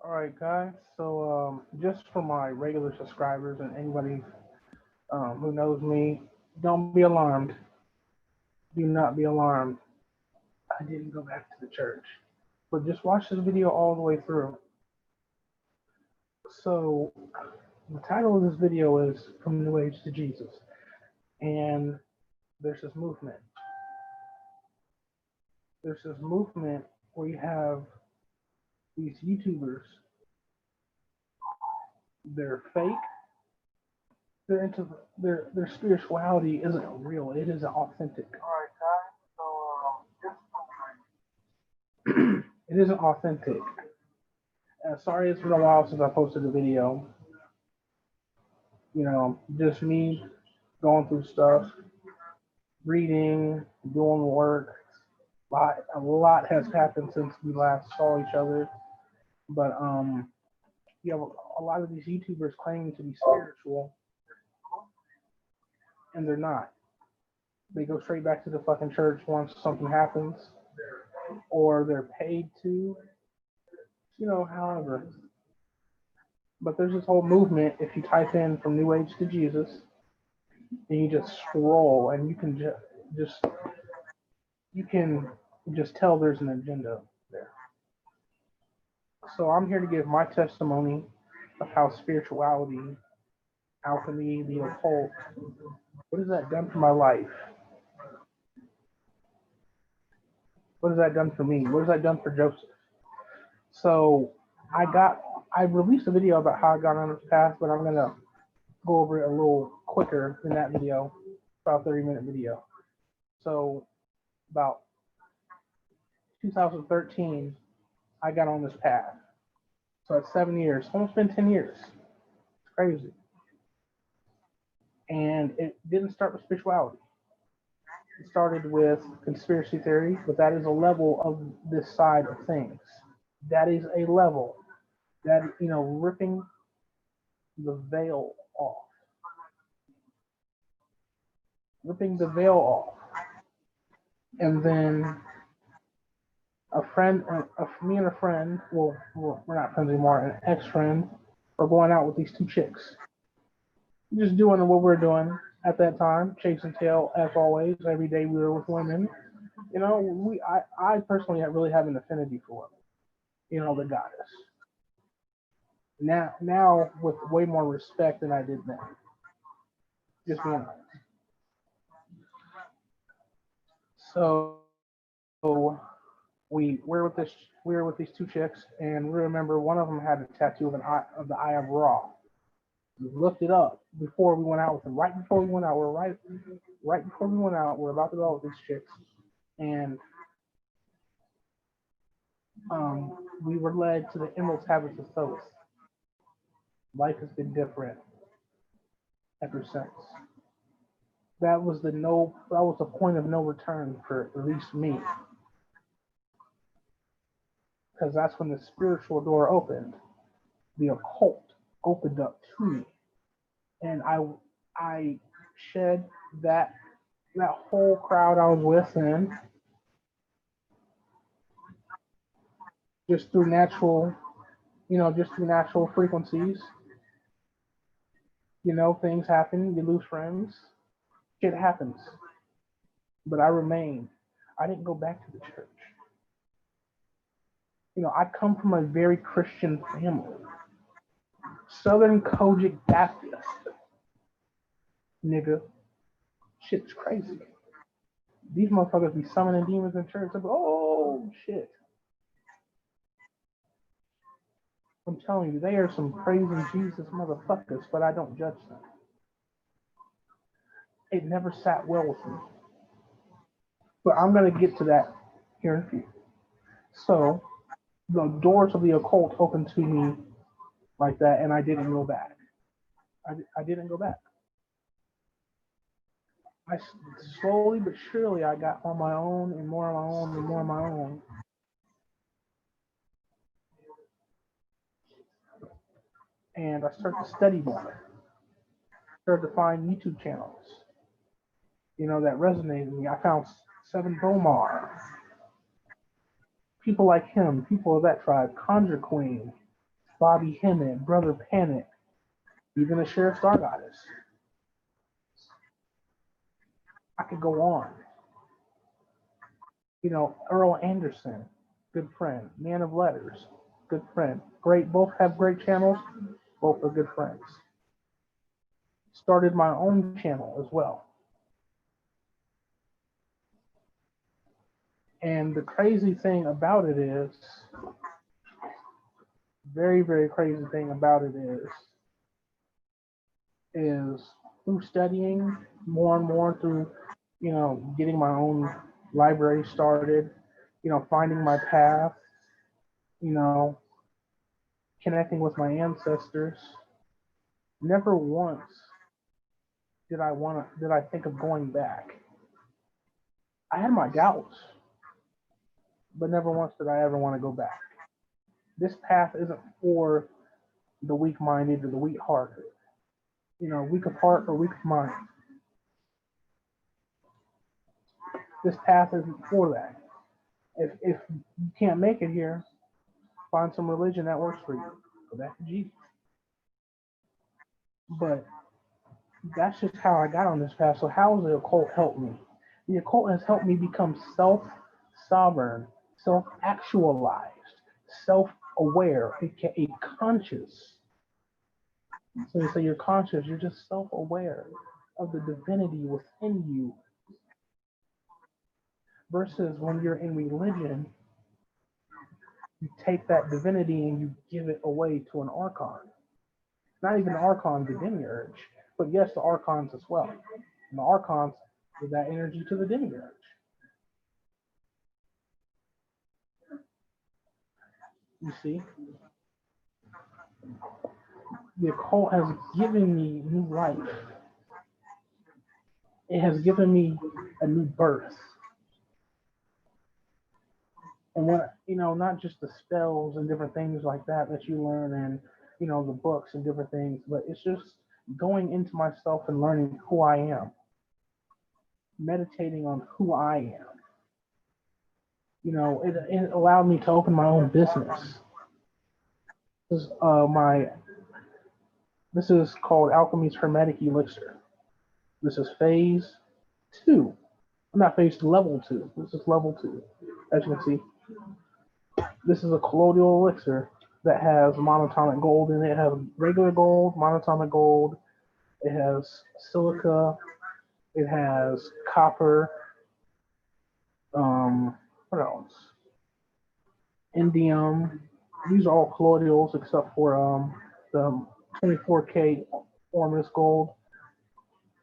All right, guys. So, just for my regular subscribers and anybody who knows me, don't be alarmed. Do not be alarmed. I didn't go back to the church, but just watch this video all the way through. So, the title of this video is "From New Age to Jesus," and there's this movement. There's this movement where you have these YouTubers. They're fake. They're into their spirituality isn't real. It isn't authentic. It isn't authentic. Sorry, it's been a while since I posted a video. Just me going through stuff, reading, doing work. A lot has happened since we last saw each other. But you have a lot of these YouTubers claiming to be spiritual, and they're not. They go straight back to the fucking church once something happens, or they're paid to. However. But there's this whole movement. If you type in "from New Age to Jesus," and you just scroll, and you can just tell there's an agenda there. So I'm here to give my testimony of how spirituality, alchemy, the occult, what has that done for my life? What has that done for me? What has that done for Joseph? So I released a video about how I got on this path, but I'm gonna go over it a little quicker than that video, about 30-minute video. So about 2013, I got on this path. So that's 7 years, almost been 10 years. It's crazy. And it didn't start with spirituality. It started with conspiracy theory, but that is a level of this side of things. That is a level that, ripping the veil off. Ripping the veil off. And then me and a friend, well, we're not friends anymore, an ex-friend, were going out with these two chicks. Just doing what we're doing at that time, chasing tail as always. Every day we were with women. I personally really have an affinity for them, the goddess. Now with way more respect than I did then. Just being honest. So we were with these two chicks, and we remember one of them had a tattoo of the eye of Ra. We looked it up before we went out with them. Right before we went out, right before we went out, we're about to go out with these chicks, and we were led to the Emerald Tablets of Thoth. Life has been different ever since. That was the point of no return for at least me, because that's when the spiritual door opened. The occult opened up to me, and I shed that whole crowd I was with, and just through natural frequencies, things happen. You lose friends. Shit happens. But I remained. I didn't go back to the church. I come from a very Christian family. Southern Kojic Baptist. Nigga. Shit's crazy. These motherfuckers be summoning demons in church. I'm like, oh, shit. I'm telling you, they are some praising Jesus motherfuckers, but I don't judge them. It never sat well with me. But I'm going to get to that here in a few. So, the doors of the occult opened to me like that, and I didn't go back. I didn't go back. I slowly but surely I got on my own and more on my own and more on my own. And I started to study more. Started to find YouTube channels, that resonated with me. I found Seven Bomar, people like him, people of that tribe, Conjure Queen, Bobby Hemmett, Brother Panic, even the Sheriff Star Goddess. I could go on. You know, Earl Anderson, good friend. Man of Letters, good friend. Great, both have great channels. Both are good friends. Started my own channel as well. And the crazy thing about it is, very, very crazy thing about it is through studying more and more, through, you know, getting my own library started, you know, finding my path, you know, connecting with my ancestors. Never once did I think of going back. I had my doubts, but never once did I ever want to go back. This path isn't for the weak-minded or the weak-hearted, you know, weak of heart or weak of mind. This path isn't for that. If you can't make it here, find some religion that works for you. Go back to Jesus. But that's just how I got on this path. So how has the occult helped me? The occult has helped me become self-sovereign, self-actualized, self-aware, aka conscious. So you say you're conscious, you're just self-aware of the divinity within you. Versus when you're in religion, you take that divinity and you give it away to an archon. Not even the archon, the demiurge, but yes, the archons as well. And the archons give that energy to the demiurge. You see, the occult has given me new life. It has given me a new birth. And what, you know, not just the spells and different things like that that you learn and, you know, the books and different things, but it's just going into myself and learning who I am, meditating on who I am. You know, it allowed me to open my own business. This is this is called Alchemy's Hermetic Elixir. This is phase 2. I'm not phase level 2. This is level 2. As you can see, this is a colloidal elixir that has monatomic gold in it. It has regular gold, monatomic gold. It has silica. It has copper. What else? Indium. These are all colloidals except for the 24K Ormus gold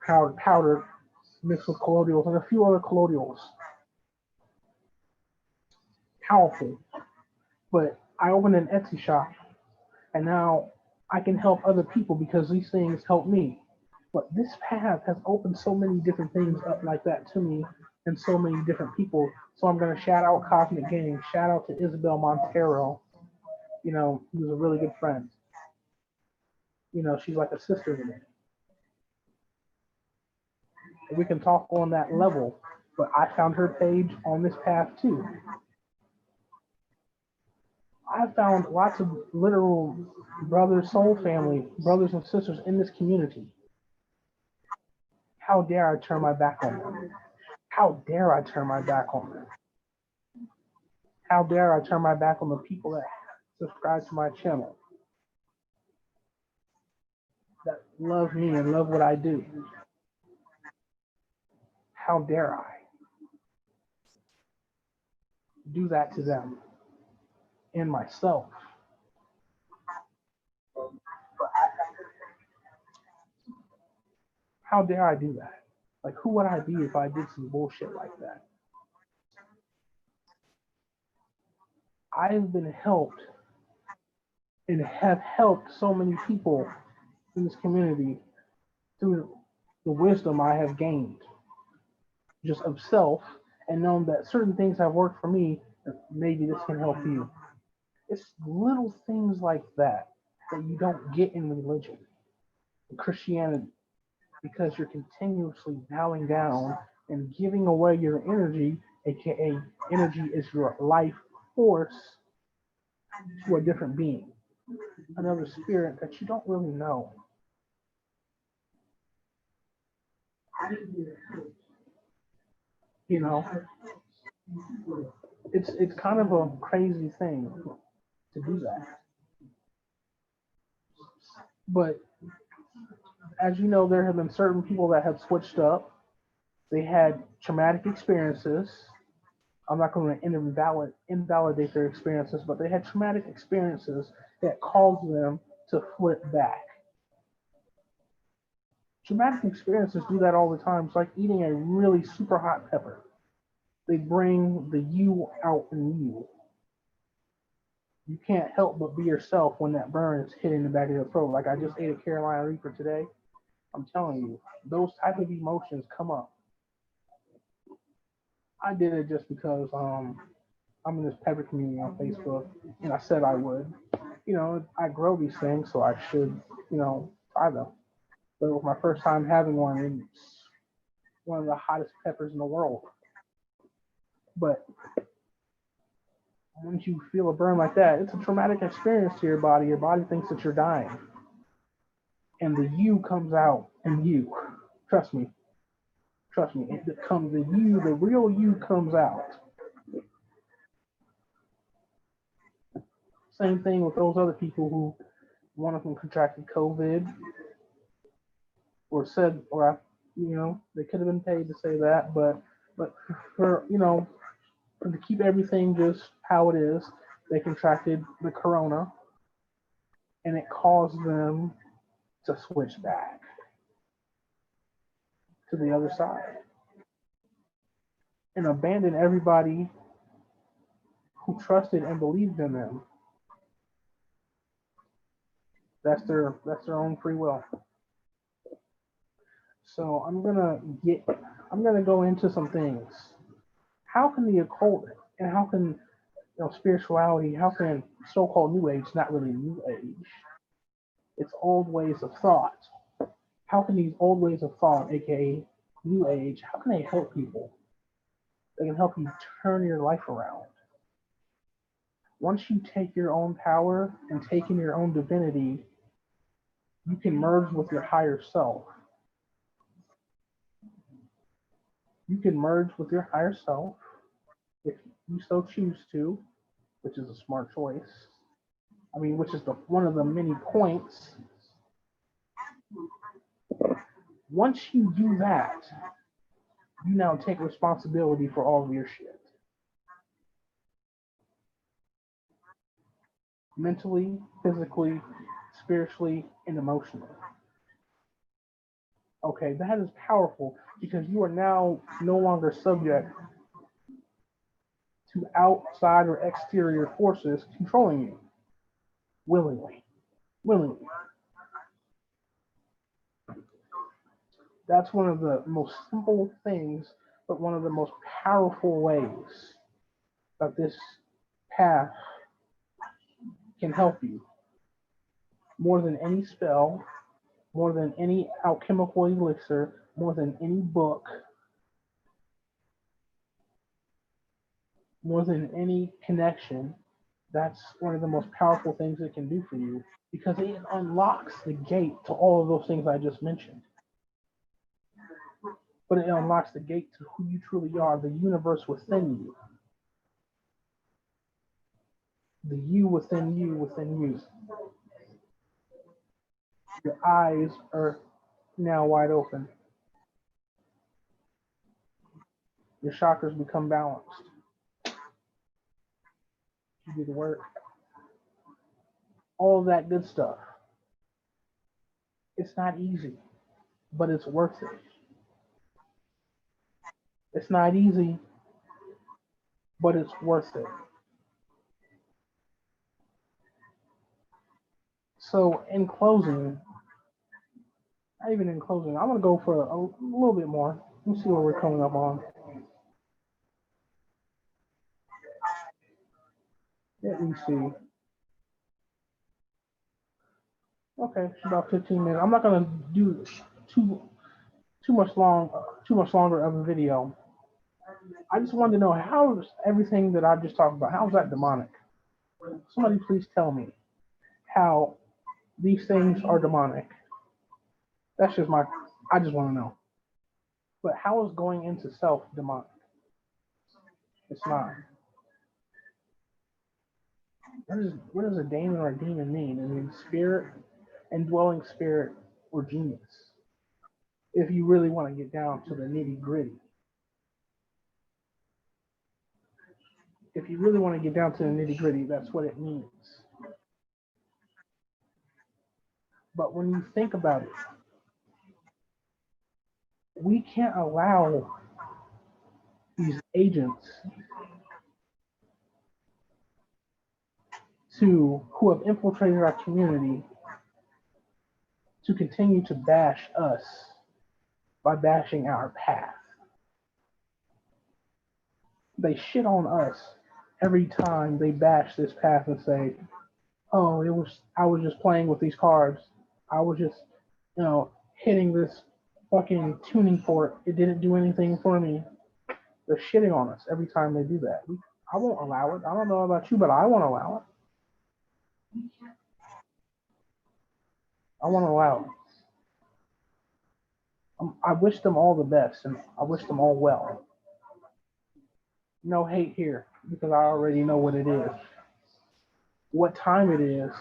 powdered mixed with colloidals and a few other colloidals. Powerful. But I opened an Etsy shop and now I can help other people because these things help me. But this path has opened so many different things up like that to me and so many different people. So I'm going to shout out Cosmic Games, shout out to Isabel Montero. You know, who's a really good friend. You know, she's like a sister to me. And we can talk on that level, but I found her page on this path too. I found lots of literal brothers, soul family, brothers and sisters in this community. How dare I turn my back on them? How dare I turn my back on them? How dare I turn my back on the people that subscribe to my channel, that love me and love what I do? How dare I do that to them and myself? How dare I do that? Like, who would I be if I did some bullshit like that? I've been helped and have helped so many people in this community through the wisdom I have gained just of self and known that certain things have worked for me, maybe this can help you. It's little things like that that you don't get in religion, in Christianity, because you're continuously bowing down and giving away your energy, aka energy is your life force, to a different being. another spirit that you don't really know. You know, it's kind of a crazy thing to do that. But as you know, there have been certain people that have switched up. They had traumatic experiences. I'm not going to invalidate their experiences, but they had traumatic experiences that caused them to flip back. Traumatic experiences do that all the time. It's like eating a really super hot pepper. They bring the you out in you. You can't help but be yourself when that burn is hitting the back of your throat. Like I just ate a Carolina Reaper today. I'm telling you, those type of emotions come up. I did it just because I'm in this pepper community on Facebook, and I said I would. I grow these things, so I should, try them. But it was my first time having one, and it's one of the hottest peppers in the world. But once you feel a burn like that, it's a traumatic experience to your body. Your body thinks that you're dying, and the you comes out in you. Trust me, trust me. It comes the you, the real you comes out. Same thing with those other people who one of them contracted COVID or said, or they could have been paid to say that, but for to keep everything just how it is, they contracted the corona, and it caused them to switch back to the other side and abandon everybody who trusted and believed in them. That's their own free will. So I'm gonna go into some things. How can the occult and how can spirituality, how can so-called New Age, not really New Age, it's old ways of thought. How can these old ways of thought, aka New Age, how can they help people? They can help you turn your life around. Once you take your own power and take in your own divinity, you can merge with your higher self. You can merge with your higher self if you so choose to, which is a smart choice. I mean, which is one of the many points. Once you do that, you now take responsibility for all of your shit. Mentally, physically, spiritually, and emotionally. Okay, that is powerful because you are now no longer subject to outside or exterior forces controlling you willingly. Willingly. That's one of the most simple things, but one of the most powerful ways that this path can help you. More than any spell, more than any alchemical elixir, more than any book, more than any connection, that's one of the most powerful things it can do for you because it unlocks the gate to all of those things I just mentioned. But it unlocks the gate to who you truly are, the universe within you. The you within you within you. Your eyes are now wide open. Your chakras become balanced. You do the work. All of that good stuff. It's not easy, but it's worth it. It's not easy, but it's worth it. So, in closing, not even in closing, I'm going to go for a little bit more. Let's see what we're coming up on. Let me see. Okay, it's about 15 minutes. I'm not going to do too too much long, too much longer of a video. I just wanted to know how everything that I've just talked about, how is that demonic? Somebody please tell me. how these things are demonic. That's just my, I just want to know. But how is going into self demonic? It's not. What does a daemon or a demon mean? I mean, spirit, indwelling spirit, or genius. If you really want to get down to the nitty gritty. If you really want to get down to the nitty gritty, that's what it means. But when you think about it, we can't allow these agents who have infiltrated our community to continue to bash us by bashing our path. They shit on us every time they bash this path and say, "Oh, I was just playing with these cards. I was just, hitting this fucking tuning fork. It didn't do anything for me." They're shitting on us every time they do that. I won't allow it. I don't know about you, but I won't allow it. I won't allow it. I wish them all the best, and I wish them all well. No hate here, because I already know what it is. What time it is,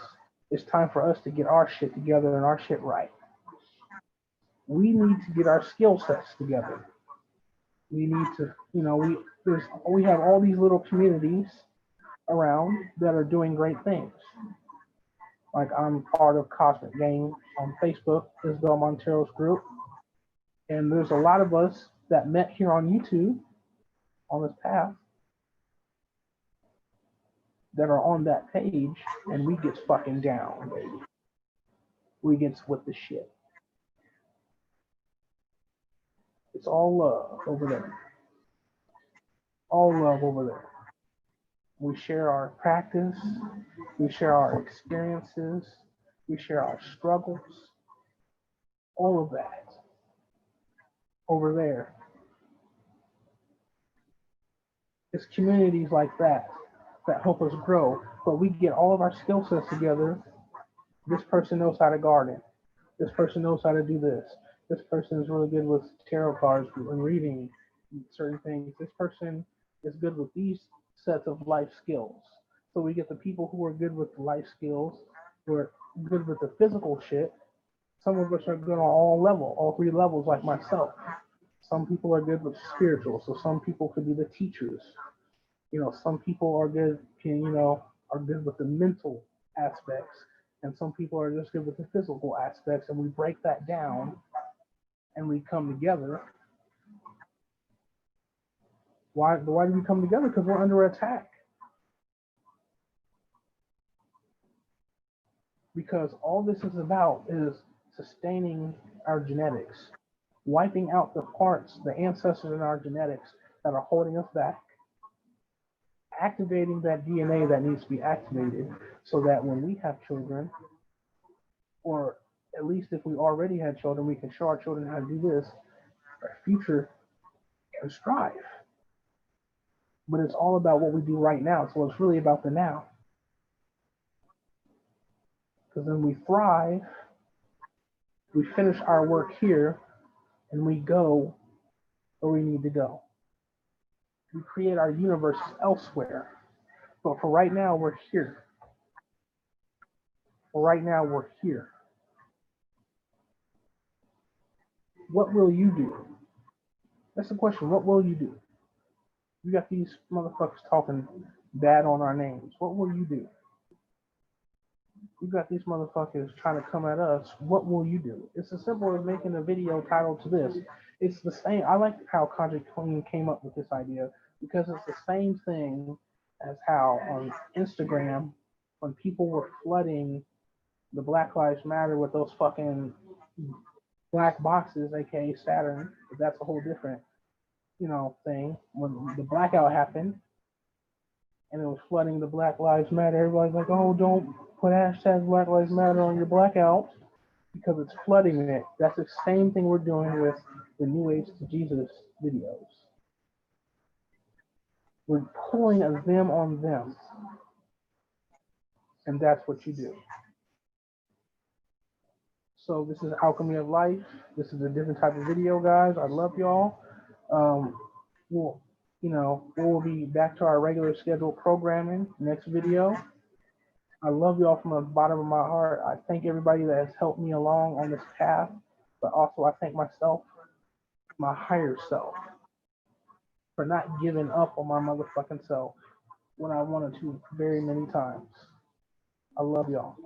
it's time for us to get our shit together and our shit right. We need to get our skill sets together. We need to, we have all these little communities around that are doing great things. Like I'm part of Cosmic Game on Facebook, Isabel Montero's group. And there's a lot of us that met here on YouTube on this path that are on that page, and we get fucking down, baby. We get with the shit. It's all love over there. All love over there. We share our practice, we share our experiences, we share our struggles, all of that over there. It's communities like that that help us grow, but we get all of our skill sets together. This person knows how to garden. This person knows how to do this. This person is really good with tarot cards and reading certain things. This person is good with these sets of life skills. So we get the people who are good with life skills, who are good with the physical shit. Some of us are good on all three levels, like myself. Some people are good with spiritual, so some people could be the teachers. Some people are good, are good with the mental aspects, and some people are just good with the physical aspects, and we break that down and we come together. Why do we come together? Because we're under attack. Because all this is about is sustaining our genetics, wiping out the parts, the ancestors in our genetics that are holding us back, activating that DNA that needs to be activated so that when we have children, or at least if we already had children, we can show our children how to do this, our future can strive. But it's all about what we do right now. So it's really about the now. Because then we thrive, we finish our work here, and we go where we need to go. We create our universe elsewhere. But for right now, we're here. For right now, we're here. What will you do? That's the question. What will you do? You got these motherfuckers talking bad on our names. What will you do? You got these motherfuckers trying to come at us. What will you do? It's as simple as making a video titled to this. It's the same. I like how Conjure Queen came up with this idea because it's the same thing as how on Instagram, when people were flooding the Black Lives Matter with those fucking black boxes, aka Saturn, but that's a whole different, thing. When the blackout happened and it was flooding the Black Lives Matter, everybody's like, "Oh, don't put hashtag Black Lives Matter on your blackout because it's flooding it." That's the same thing we're doing with the New Age to Jesus videos. We're pulling a them on them, and that's what you do. So this is Alchemy of Life. This is a different type of video, guys. I love y'all. Um, we'll, we'll be back to our regular scheduled programming next video. I love y'all from the bottom of my heart. I thank everybody that has helped me along on this path, but also I thank myself, my higher self, for not giving up on my motherfucking self when I wanted to very many times. I love y'all.